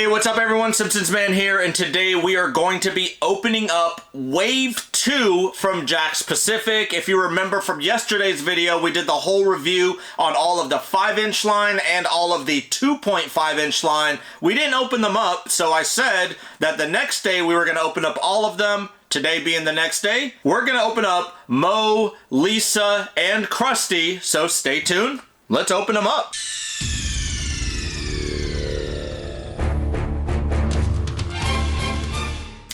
Hey, what's up everyone? Simpsons Man here, and today we are going to be opening up Wave 2 from JAKKS Pacific. If you remember from yesterday's video, we did the whole review on all of the 5-inch line and all of the 2.5-inch line. We didn't open them up, so I said that the next day we were going to open up all of them. Today being the next day, we're going to open up Moe, Lisa, and Krusty, so stay tuned. Let's open them up.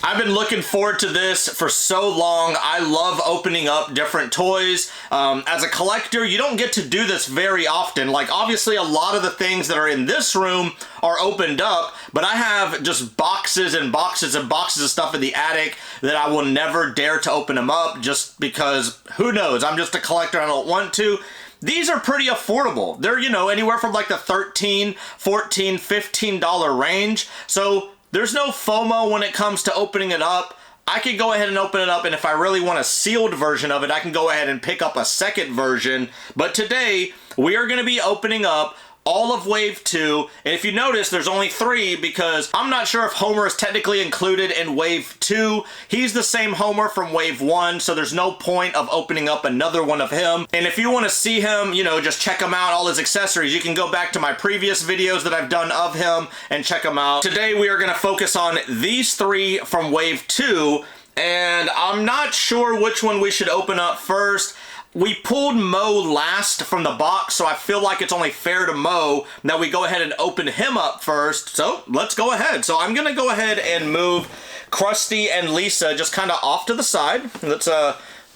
I've been looking forward to this for so long. I love opening up different toys. As a collector, you don't get to do this very often. Like, obviously, a lot of the things that are in this room are opened up, but I have just boxes and boxes and boxes of stuff in the attic that I will never dare to open them up just because, who knows, I'm just a collector, I don't want to. These are pretty affordable. They're, you know, anywhere from like the $13, $14, $15 range. So there's no FOMO when it comes to opening it up. I can go ahead and open it up, and if I really want a sealed version of it, I can go ahead and pick up a second version. But today, we are going to be opening up all of Wave 2, and if you notice, there's only 3 because I'm not sure if Homer is technically included in Wave 2. He's the same Homer from Wave 1, so there's no point of opening up another one of him. And if you want to see him, you know, just check him out, all his accessories, you can go back to my previous videos that I've done of him and check them out. Today, we are going to focus on these 3 from Wave 2, and I'm not sure which one we should open up first. We pulled Moe last from the box, so I feel like it's only fair to Moe that we go ahead and open him up first. So let's go ahead. So I'm going to go ahead and move Krusty and Lisa just kind of off to the side. Let's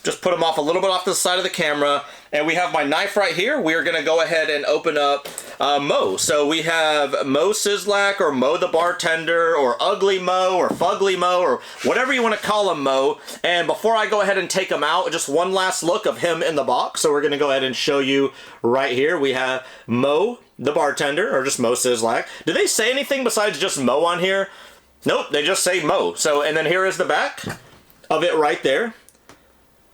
just put them off a little bit off to the side of the camera. And we have my knife right here. We are going to go ahead and open up Moe. So we have Moe Szyslak, or Moe the bartender, or Ugly Moe, or Fugly Moe, or whatever you want to call him, Moe. And before I go ahead and take him out, just one last look of him in the box. So we're going to go ahead and show you right here. We have Moe the bartender, or just Moe Szyslak. Do they say anything besides just Moe on here? Nope, they just say Moe. So, and then here is the back of it right there.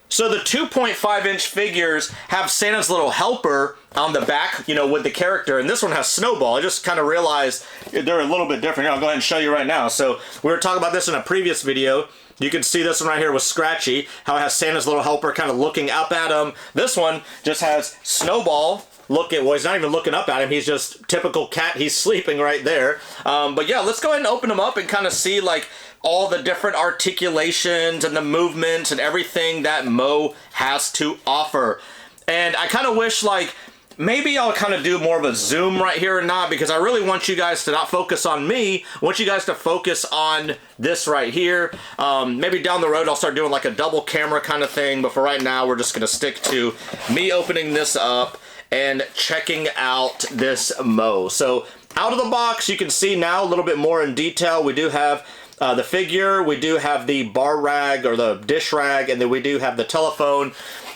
So the 2.5-inch figures have Santa's little helper on the back, you know, with the character, and this one has Snowball. I just kind of realized they're a little bit different. Here, I'll go ahead and show you right now. So we were talking about this in a previous video. You can see this one right here with Scratchy, how it has Santa's little helper kind of looking up at him. This one just has Snowball looking, well, he's not even looking up at him. He's just typical cat. He's sleeping right there. But yeah, let's go ahead and open them up and kind of see, like, all the different articulations and the movements and everything that Moe has to offer. And I kind of wish, like, maybe I'll kind of do more of a zoom right here or not, because I really want you guys to not focus on me. I want you guys to focus on this right here. Maybe down the road I'll start doing like a double camera kind of thing, but for right now we're just going to stick to me opening this up and checking out this Moe. So out of the box, you can see now a little bit more in detail. We do have the figure, we do have the bar rag or the dish rag, and then we do have the telephone.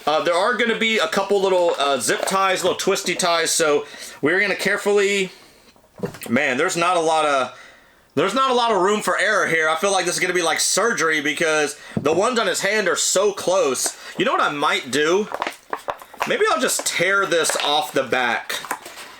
There are going to be a couple little zip ties, little twisty ties, so we're going to carefully, man, there's not a lot of room for error here. I feel like this is going to be like surgery because the ones on his hand are so close. You know what I might do? Maybe I'll just tear this off the back.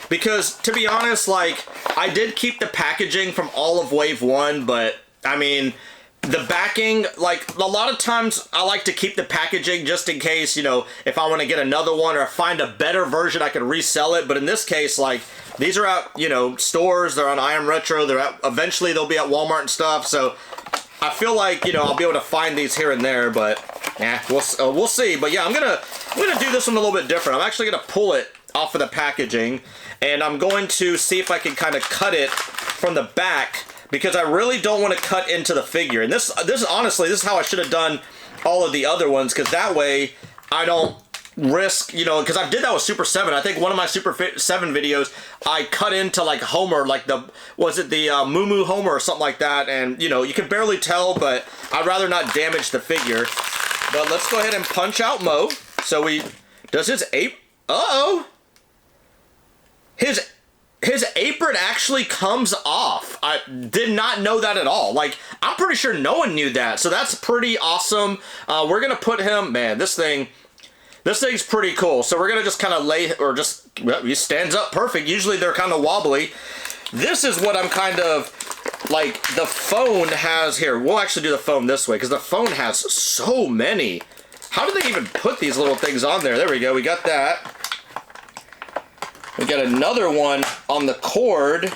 Because, to be honest, like, I did keep the packaging from all of Wave 1, but I mean, the backing, like, a lot of times I like to keep the packaging just in case, you know, if I want to get another one or find a better version, I could resell it. But in this case, like, these are at, you know, stores, they're on I Am Retro, they're at, eventually they'll be at Walmart and stuff. So I feel like, you know, I'll be able to find these here and there, but yeah, we'll see. But yeah, I'm gonna do this one a little bit different. I'm actually gonna pull it off of the packaging, and I'm going to see if I can kind of cut it from the back, because I really don't want to cut into the figure. And this honestly, this is how I should have done all of the other ones, because that way I don't risk, you know, because I did that with Super 7. I think one of my Super 7 videos, I cut into like Homer, like was it the Moo Moo Homer or something like that, and you know, you can barely tell, but I'd rather not damage the figure. But let's go ahead and punch out Moe. So does his ape, his apron actually comes off. I did not know that at all. Like, I'm pretty sure no one knew that. So that's pretty awesome. We're going to put him, man, this thing's pretty cool. So we're going to just kind of well, he stands up perfect. Usually they're kind of wobbly. This is what I'm kind of like, the phone has, here, we'll actually do the phone this way, because the phone has so many. How do they even put these little things on there? There we go, we got that. We got another one on the cord.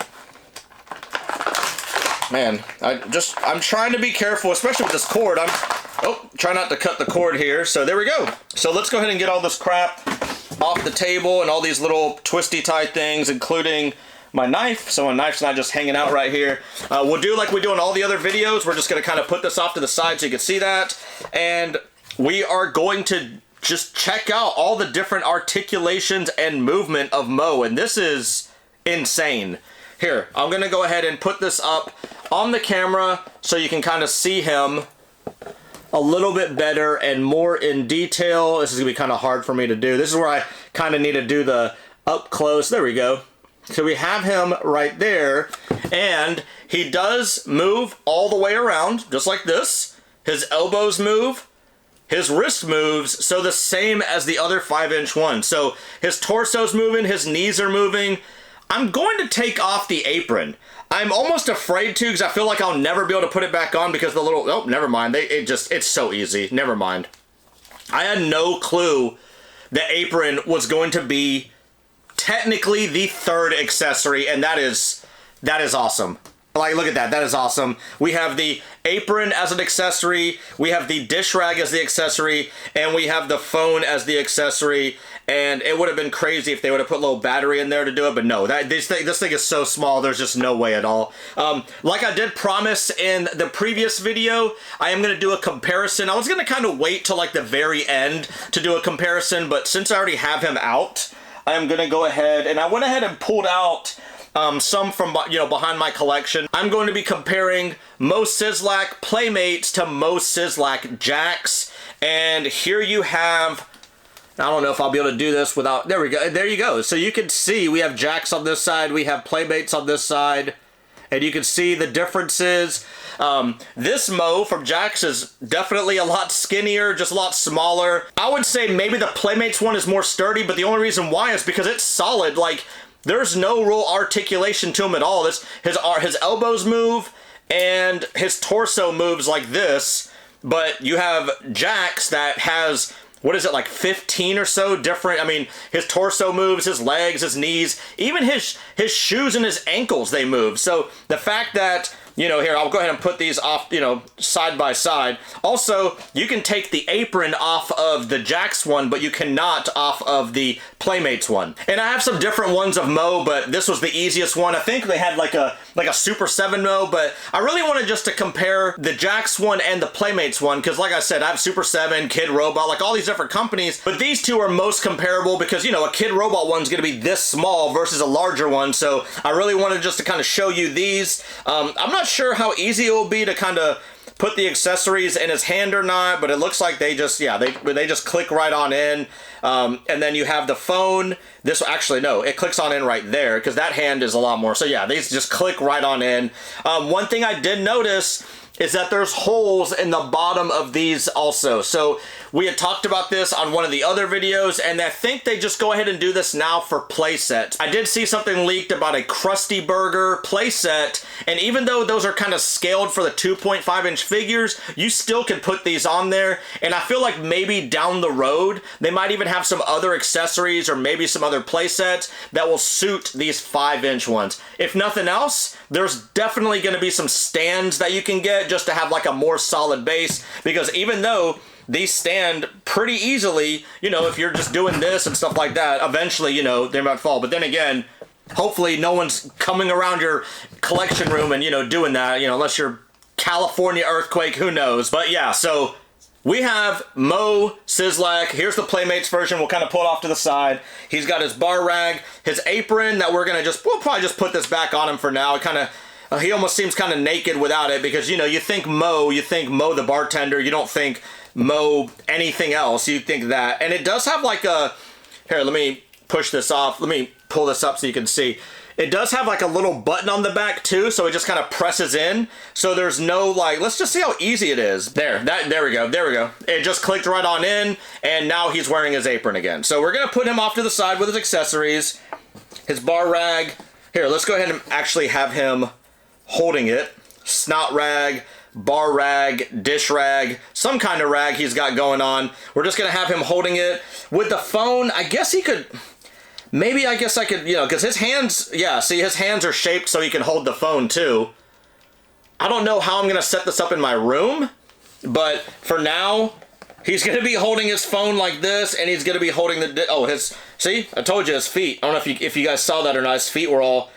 Man, I'm trying to be careful, especially with this cord. Try not to cut the cord here. So there we go. So let's go ahead and get all this crap off the table and all these little twisty tie things, including my knife. So my knife's not just hanging out right here. We'll do like we do in all the other videos. We're just gonna kind of put this off to the side so you can see that. And we are going to just check out all the different articulations and movement of Moe. And this is insane. Here, I'm gonna go ahead and put this up on the camera so you can kind of see him a little bit better and more in detail. This is gonna be kind of hard for me to do. This is where I kind of need to do the up close. There we go. So we have him right there, and he does move all the way around, just like this. His elbows move, his wrist moves, so the same as the other 5-inch one. So his torso's moving, his knees are moving. I'm going to take off the apron. I'm almost afraid to, because I feel like I'll never be able to put it back on because the little, oh, never mind. It's so easy. Never mind. I had no clue the apron was going to be technically the third accessory, and that is awesome. Like, look at that. That is awesome. We have the apron as an accessory, we have the dish rag as the accessory, and we have the phone as the accessory. And it would have been crazy if they would have put a little battery in there to do it, but no, this thing is so small, there's just no way at all. Like I did promise in the previous video, I am going to do a comparison. I was going to kind of wait till like the very end to do a comparison, but since I already have him out, I am going to go ahead, and I went ahead and pulled out some from, behind my collection. I'm going to be comparing Moe Szyslak Playmates to Moe Szyslak JAKKS, and here you have, I don't know if I'll be able to do this without, there we go, there you go. So you can see we have JAKKS on this side, we have Playmates on this side, and you can see the differences. This Moe from JAKKS is definitely a lot skinnier, just a lot smaller. I would say maybe the Playmates one is more sturdy, but the only reason why is because it's solid. Like, there's no real articulation to him at all. His elbows move, and his torso moves like this, but you have JAKKS that has, what is it, like 15 or so different, I mean, his torso moves, his legs, his knees, even his shoes and his ankles, they move. So the fact that, here, I'll go ahead and put these off, side by side. Also, you can take the apron off of the JAKKS one, but you cannot off of the Playmates one. And I have some different ones of Moe, but this was the easiest one. I think they had like a Super 7 Moe, but I really wanted just to compare the JAKKS one and the Playmates one, because like I said, I have Super 7, Kid Robot, like all these different companies, but these two are most comparable because, a Kid Robot one's gonna be this small versus a larger one, so I really wanted just to kind of show you these. I'm not sure how easy it will be to kind of put the accessories in his hand or not, but it looks like they just, they just click right on in. And then you have the phone. This, actually, no, it clicks on in right there because that hand is a lot more. So yeah, these just click right on in. One thing I did notice is that there's holes in the bottom of these also. So we had talked about this on one of the other videos, and I think they just go ahead and do this now for playsets. I did see something leaked about a Krusty Burger playset, and even though those are kind of scaled for the 2.5-inch figures, you still can put these on there, and I feel like maybe down the road, they might even have some other accessories or maybe some other playsets that will suit these 5-inch ones. If nothing else, there's definitely going to be some stands that you can get just to have like a more solid base, because even though these stand pretty easily, if you're just doing this and stuff like that, eventually, they might fall. But then again, hopefully no one's coming around your collection room and, doing that, unless you're California earthquake, who knows. But yeah, so we have Moe Szyslak. Here's the Playmates version. We'll kind of pull it off to the side. He's got his bar rag, his apron that we'll probably just put this back on him for now. It kind of, he almost seems kind of naked without it because, you think Moe the bartender. You don't think Moe anything else. You think that. And it does have like a, here, let me push this off. Let me pull this up so you can see. It does have like a little button on the back too, so it just kind of presses in. So there's no like, let's just see how easy it is. There we go. It just clicked right on in, and now he's wearing his apron again. So we're gonna put him off to the side with his accessories, his bar rag. Here, let's go ahead and actually have him holding it. Snot rag, bar rag, dish rag, some kind of rag he's got going on. We're just gonna have him holding it. With the phone, I guess he could, maybe I guess I could, you know, because his hands, yeah, see his hands are shaped so he can hold the phone too. I don't know how I'm gonna set this up in my room, but for now, he's gonna be holding his phone like this, and he's gonna be holding the, oh, his, see, I told you his feet. I don't know if you guys saw that or not, his feet were all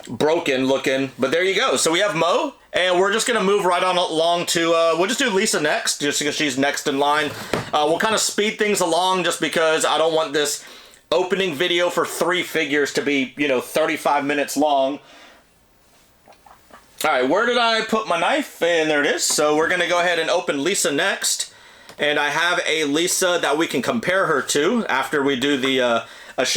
broken looking, but there you go. So we have Moe, and we're just gonna move right on along to, we'll just do Lisa next, just because she's next in line. We'll kind of speed things along just because I don't want this opening video for 3 figures to be, you know, 35 minutes long. All right, where did I put my knife? And there it is. So we're gonna go ahead and open Lisa next. And I have a Lisa that we can compare her to after we do the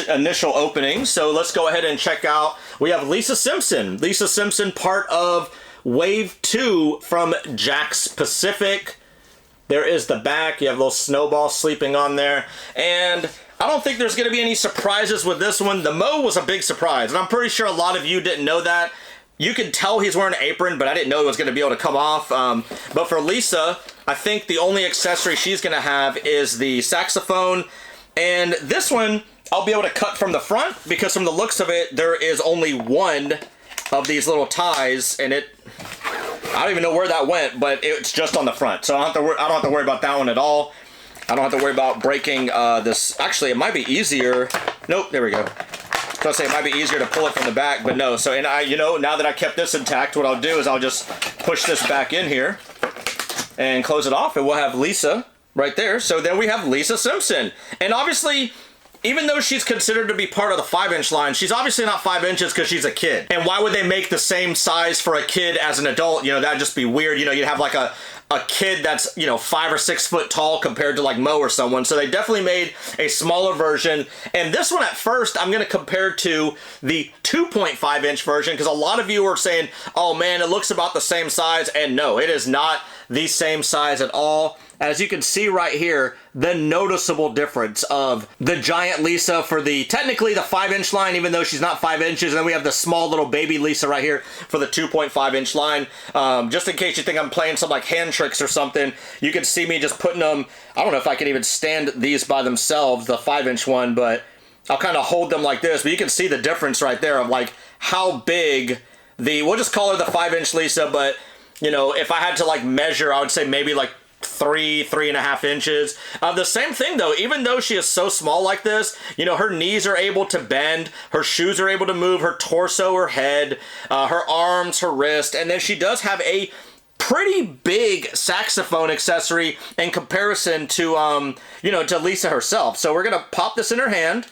initial opening. So let's go ahead and check out. We have Lisa Simpson. Lisa Simpson, part of Wave 2 from JAKKS Pacific. There is the back. You have a little snowball sleeping on there. And I don't think there's going to be any surprises with this one. The Moe was a big surprise, and I'm pretty sure a lot of you didn't know that. You can tell he's wearing an apron, but I didn't know it was going to be able to come off. But for Lisa, I think the only accessory she's going to have is the saxophone. And this one, I'll be able to cut from the front, because from the looks of it, there is only one of these little ties, and I don't even know where that went, but it's just on the front. So I don't have to worry about that one at all. I don't have to worry about breaking this. Actually, it might be easier. Nope, there we go. I was gonna say it might be easier to pull it from the back, but no. So, and you know, now that I kept this intact, what I'll do is I'll just push this back in here and close it off, and we'll have Lisa right there. So then we have Lisa Simpson. And obviously, even though she's considered to be part of the 5-inch line, she's obviously not 5 inches because she's a kid. And why would they make the same size for a kid as an adult? You know, that'd just be weird. You know, you'd have like a kid that's, you know, 5 or 6 foot tall compared to like Moe or someone. So they definitely made a smaller version. And this one at first, I'm going to compare to the 2.5 inch version, because a lot of you are saying, oh man, it looks about the same size. And no, it is not the same size at all. As you can see right here, the noticeable difference of the giant Lisa for the, technically the 5-inch line, even though she's not 5 inches. And then we have the small little baby Lisa right here for the 2.5 inch line. Just in case you think I'm playing some like hand tricks or something, you can see me just putting them, I don't know if I can even stand these by themselves, the 5-inch one, but I'll kind of hold them like this. But you can see the difference right there of like how big the, we'll just call her the 5-inch Lisa, but you know, if I had to like measure, I would say maybe like 3.5 inches. The same thing though, even though she is so small like this, you know, her knees are able to bend, her shoes are able to move, her torso, her head, her arms, her wrist, and then she does have a pretty big saxophone accessory in comparison to, you know, to Lisa herself. So we're gonna pop this in her hand.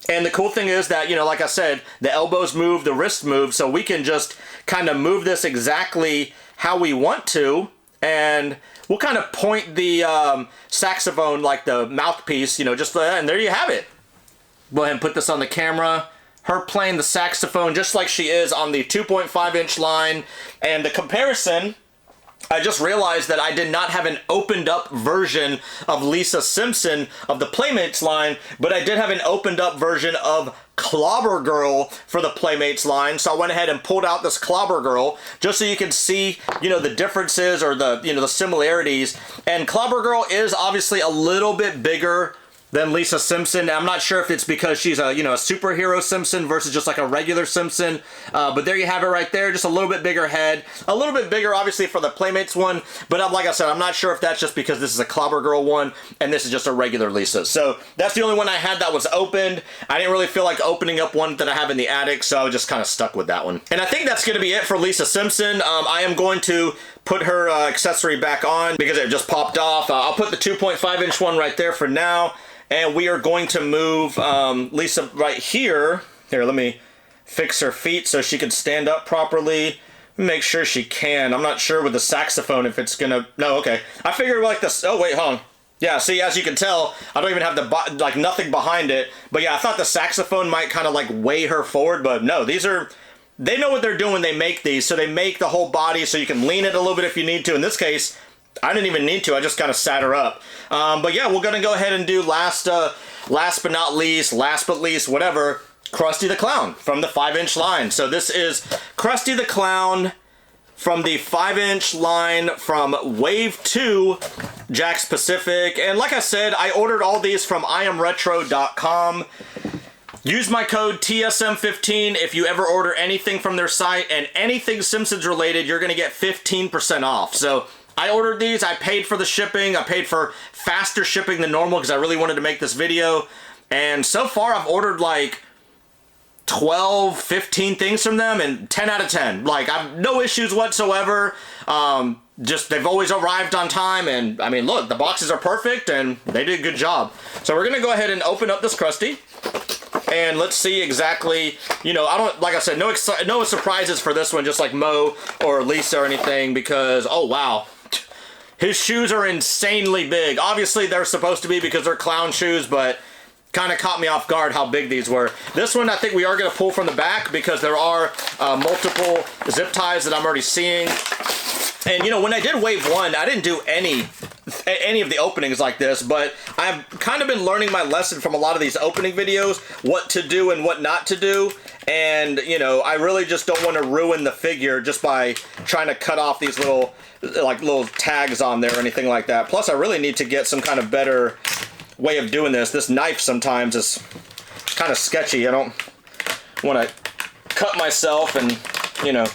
And the cool thing is that, you know, like I said, the elbows move, the wrists move, so we can just kind of move this exactly how we want to, and we'll kind of point the saxophone like the mouthpiece, you know, just and there you have it. Go ahead and put this on the camera. Her playing the saxophone just like she is on the 2.5 inch line. And the comparison, I just realized that I did not have an opened up version of Lisa Simpson of the Playmates line, but I did have an opened up version of Clobber Girl for the Playmates line. So I went ahead and pulled out this Clobber Girl just so you can see, you know, the differences or the, you know, the similarities. And Clobber Girl is obviously a little bit bigger than Lisa Simpson. I'm not sure if it's because she's a, you know, a superhero Simpson versus just like a regular Simpson. But there you have it right there. Just a little bit bigger head. A little bit bigger, obviously, for the Playmates one. But like I said, I'm not sure if that's just because this is a Clobber Girl one and this is just a regular Lisa. So that's the only one I had that was opened. I didn't really feel like opening up one that I have in the attic, so I was just kind of stuck with that one. And I think that's going to be it for Lisa Simpson. I am going to put her accessory back on because it just popped off. I'll put the 2.5 inch one right there for now. And we are going to move Lisa right here. Here, let me fix her feet so she can stand up properly. Make sure she can. I'm not sure with the saxophone if it's gonna, no, okay. I figured like this, oh wait, hold on. Yeah, see, as you can tell, I don't even have the, like nothing behind it. But yeah, I thought the saxophone might kind of like weigh her forward, but no, these are, they know what they're doing when they make these. So they make the whole body so you can lean it a little bit if you need to. In this case, I didn't even need to, I just kind of sat her up. But yeah, we're gonna go ahead and do last but not least, whatever, Krusty the Clown from the 5 inch line. So this is Krusty the Clown from the 5-inch line from Wave 2 JAKKS Pacific. And like I said, I ordered all these from IamRetro.com. Use my code TSM15 if you ever order anything from their site, and anything Simpsons related, you're going to get 15% off. So I ordered these, I paid for the shipping, I paid for faster shipping than normal because I really wanted to make this video. And so far I've ordered like 12, 15 things from them, and 10 out of 10. Like, I've no issues whatsoever. Just, they've always arrived on time, and I mean, look, the boxes are perfect, and they did a good job. So we're gonna go ahead and open up this Krusty, and let's see exactly, you know, I don't, like I said, no surprises for this one, just like Moe or Lisa or anything, because, oh wow, his shoes are insanely big. Obviously, they're supposed to be because they're clown shoes, but kind of caught me off guard how big these were. This one I think we are going to pull from the back because there are multiple zip ties that I'm already seeing. And you know, when I did Wave 1, I didn't do any of the openings like this, but I've kind of been learning my lesson from a lot of these opening videos, what to do and what not to do. And you know, I really just don't want to ruin the figure just by trying to cut off these little tags on there or anything like that. Plus I really need to get some kind of better way of doing this. This knife sometimes is kind of sketchy. I don't want to cut myself and, you know,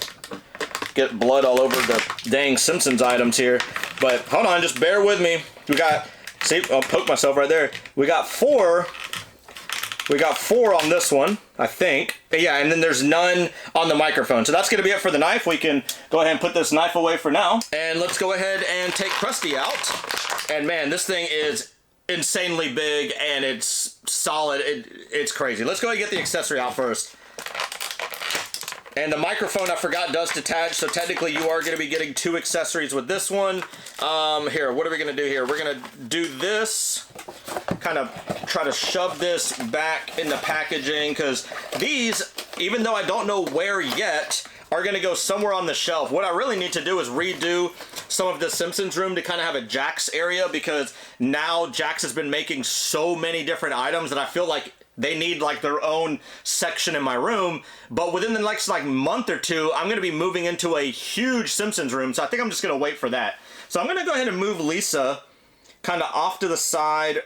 get blood all over the dang Simpsons items here. But hold on, just bear with me. We got, see, I'll poke myself right there. We got four on this one, I think. Yeah, and then there's none on the microphone. So that's going to be it for the knife. We can go ahead and put this knife away for now. And let's go ahead and take Krusty out. And man, this thing is insanely big, and it's solid. It's crazy. Let's go ahead and get the accessory out first. And the microphone, I forgot, does detach, so technically you are going to be getting 2 accessories with this one. Here, what are we going to do here? We're going to do this, kind of try to shove this back in the packaging, because these, even though I don't know where yet, are going to go somewhere on the shelf. What I really need to do is redo some of the Simpsons room to kind of have a JAKKS area, because now JAKKS has been making so many different items that I feel like they need like their own section in my room. But within the next like month or two, I'm going to be moving into a huge Simpsons room, so I think I'm just going to wait for that. So I'm going to go ahead and move Lisa kind of off to the side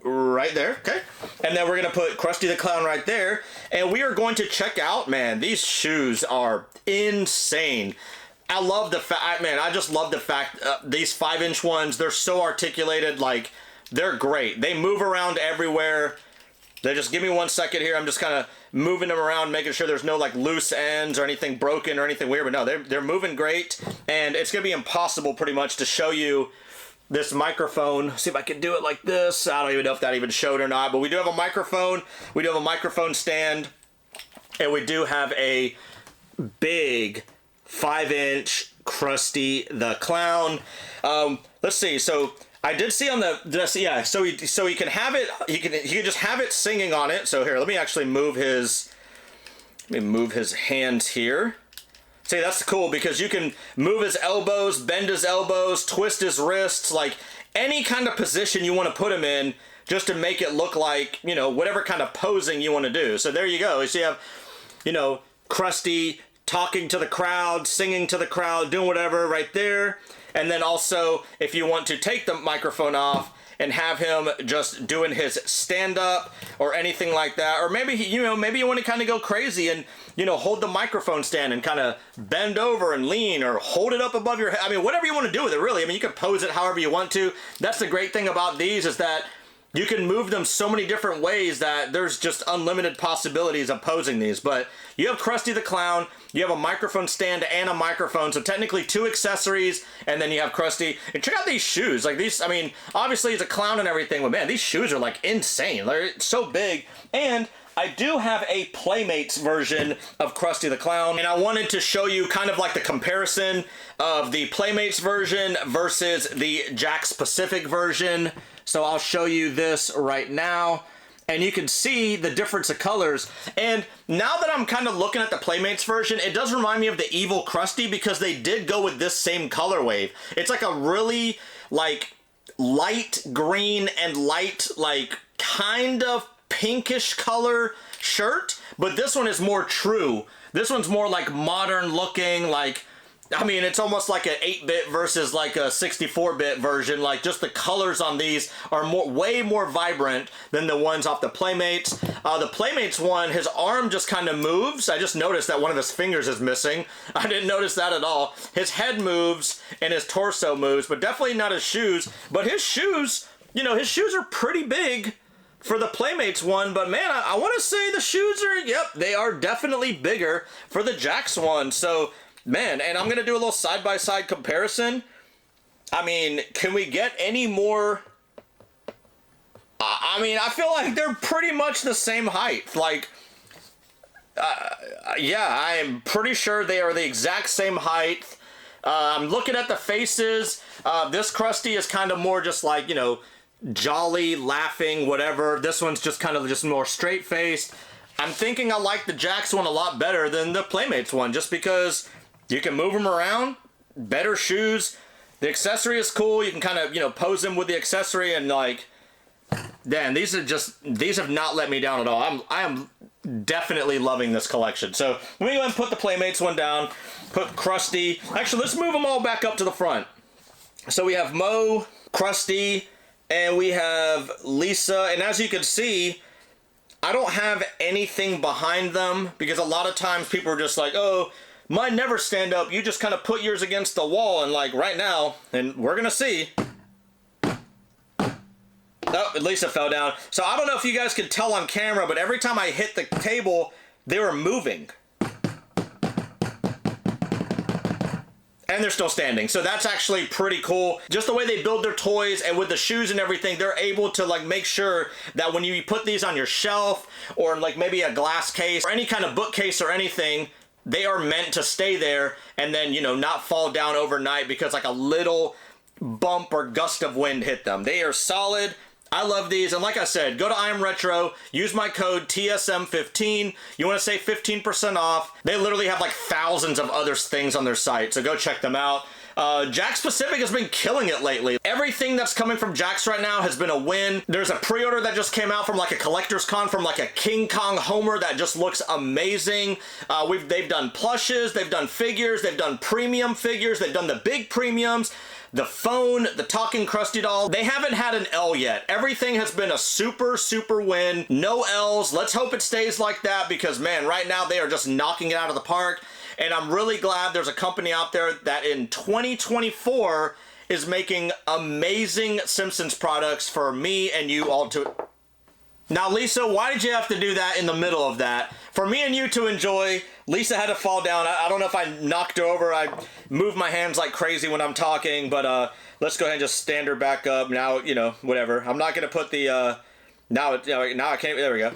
right there, okay? And then we're gonna put Krusty the Clown right there, and we are going to check out, man, these shoes are insane. I love the fact, man, I just love the fact, these 5-inch ones, they're so articulated, like, they're great. They move around everywhere. They just, give me 1 second here, I'm just kind of moving them around, making sure there's no, like, loose ends or anything broken or anything weird, but no, they're moving great, and it's gonna be impossible, pretty much, to show you this microphone. See if I can do it like this. I don't even know if that even showed or not, but we do have a microphone. We do have a microphone stand, and we do have a big 5-inch Krusty the Clown. Let's see. So I did see on the yeah. So he can have it. He can just have it singing on it. So here, let me actually move his. Let me move his hands here. See, that's cool because you can move his elbows, bend his elbows, twist his wrists, like any kind of position you want to put him in, just to make it look like, you know, whatever kind of posing you want to do. So there you go. So you have, you know, Krusty talking to the crowd, singing to the crowd, doing whatever right there. And then also, if you want to take the microphone off and have him just doing his stand-up or anything like that, or maybe maybe you want to kind of go crazy and, you know, hold the microphone stand and kind of bend over and lean, or hold it up above your head. I mean, whatever you want to do with it, really. I mean, you can pose it however you want to. That's the great thing about these, is that you can move them so many different ways that there's just unlimited possibilities of posing these. But you have Krusty the Clown, you have a microphone stand and a microphone, so technically 2 accessories, and then you have Krusty. And check out these shoes. Like these, I mean, obviously it's a clown and everything, but man, these shoes are like insane. They're so big. And I do have a Playmates version of Krusty the Clown, and I wanted to show you kind of like the comparison of the Playmates version versus the JAKKS Pacific version. So I'll show you this right now, and you can see the difference of colors. And now that I'm kind of looking at the Playmates version, it does remind me of the Evil Krusty, because they did go with this same color wave. It's like a really like light green and light like kind of pinkish color shirt, but this one is more true. This one's more like modern looking, like I mean, it's almost like an 8-bit versus like a 64-bit version. Like, just the colors on these are way more vibrant than the ones off the Playmates. The Playmates one, his arm just kind of moves. I just noticed that one of his fingers is missing. I didn't notice that at all. His head moves and his torso moves, but definitely not his shoes. But his shoes, you know, his shoes are pretty big for the Playmates one, but man, I want to say the shoes are, yep, they are definitely bigger for the JAKKS one. So, man, and I'm going to do a little side-by-side comparison. I mean, can we get any more... I mean, I feel like they're pretty much the same height. Like, yeah, I am pretty sure they are the exact same height. I'm looking at the faces. This Krusty is kind of more just like, you know, jolly, laughing, whatever. This one's just kind of just more straight-faced. I'm thinking I like the JAKKS one a lot better than the Playmates one, just because you can move them around, better shoes, the accessory is cool, you can kind of, you know, pose them with the accessory, and like, damn, these have not let me down at all. I am definitely loving this collection. So let me go ahead and put the Playmates one down, put Krusty. Actually, let's move them all back up to the front. So we have Moe, Krusty, and we have Lisa, and as you can see, I don't have anything behind them, because a lot of times people are just like, oh, mine never stand up, you just kind of put yours against the wall, and like right now, and we're gonna see. Oh, Lisa fell down. So I don't know if you guys can tell on camera, but every time I hit the table, they were moving. And they're still standing. So that's actually pretty cool. Just the way they build their toys, and with the shoes and everything, they're able to like make sure that when you put these on your shelf, or like maybe a glass case, or any kind of bookcase or anything, they are meant to stay there and then, you know, not fall down overnight because like a little bump or gust of wind hit them. They are solid. I love these, and like I said, go to I Am Retro, use my code TSM15. You want to save 15% off. They literally have like thousands of other things on their site, so go check them out. JAKKS Pacific has been killing it lately. Everything that's coming from JAKKS right now has been a win. There's a pre-order that just came out from like a collector's con from like a King Kong Homer that just looks amazing. They've done plushes, they've done figures, they've done premium figures, they've done the big premiums, the phone, the talking Krusty doll. They haven't had an L yet. Everything has been a super, super win. No L's. Let's hope it stays like that, because man, right now they are just knocking it out of the park. And I'm really glad there's a company out there that in 2024 is making amazing Simpsons products for me and you all to... Now, Lisa, why did you have to do that in the middle of that? For me and you to enjoy. Lisa had to fall down. I don't know if I knocked her over. I move my hands like crazy when I'm talking, but let's go ahead and just stand her back up. Now, you know, whatever. I'm not going to put the... now I can't... There we go.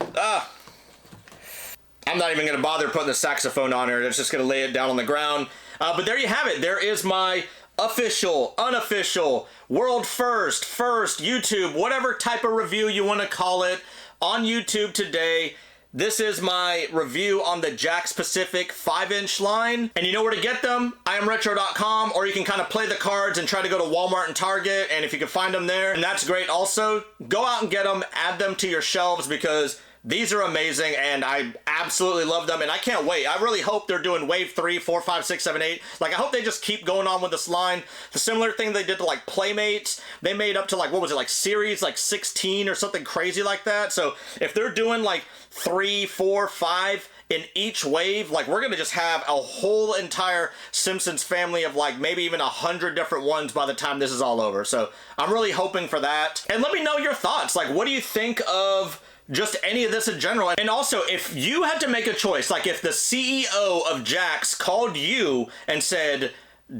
I'm not even going to bother putting the saxophone on her. It's just going to lay it down on the ground. But there you have it. There is my official, unofficial, world first, YouTube, whatever type of review you want to call it, on YouTube today. This is my review on the JAKKS Pacific 5-inch line. And you know where to get them? IamRetro.com, or you can kind of play the cards and try to go to Walmart and Target, and if you can find them there, and that's great also. Go out and get them, add them to your shelves, because these are amazing, and I absolutely love them, and I can't wait. I really hope they're doing wave 3, 4, 5, 6, 7, 8. Like, I hope they just keep going on with this line. The similar thing they did to, like, Playmates. They made up to, like, what was it, like, series, like, 16 or something crazy like that. So, if they're doing, like, 3, 4, 5 in each wave, like, we're gonna just have a whole entire Simpsons family of, like, maybe even 100 different ones by the time this is all over. So, I'm really hoping for that. And let me know your thoughts. Like, what do you think of just any of this in general? And also, if you had to make a choice, like if the CEO of JAKKS called you and said,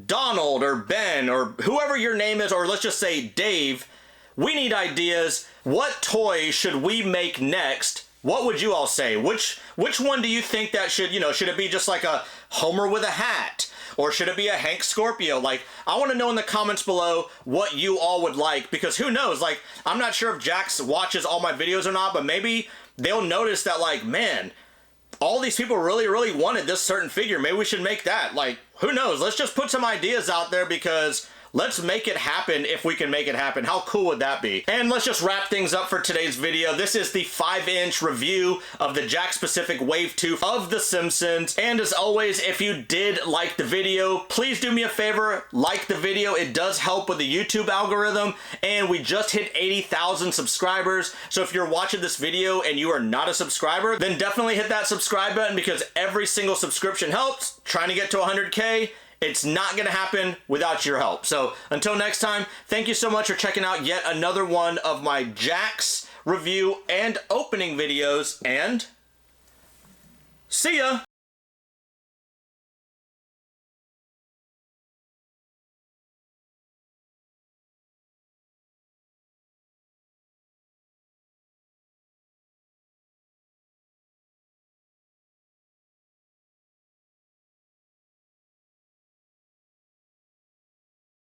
Donald or Ben or whoever your name is, or let's just say Dave, we need ideas. What toy should we make next? What would you all say? Which one do you think that should, you know, should it be just like a Homer with a hat? Or should it be a Hank Scorpio? Like, I want to know in the comments below what you all would like, because who knows? Like, I'm not sure if JAKKS watches all my videos or not, but maybe they'll notice that, like, man, all these people really, really wanted this certain figure. Maybe we should make that. Like, who knows? Let's just put some ideas out there, because let's make it happen if we can make it happen. How cool would that be? And let's just wrap things up for today's video. This is the 5-inch review of the JAKKS Pacific Wave 2 of The Simpsons. And as always, if you did like the video, please do me a favor, like the video. It does help with the YouTube algorithm, and we just hit 80,000 subscribers. So if you're watching this video and you are not a subscriber, then definitely hit that subscribe button, because every single subscription helps. Trying to get to 100K, it's not gonna happen without your help. So until next time, thank you so much for checking out yet another one of my JAKKS review and opening videos, and see ya!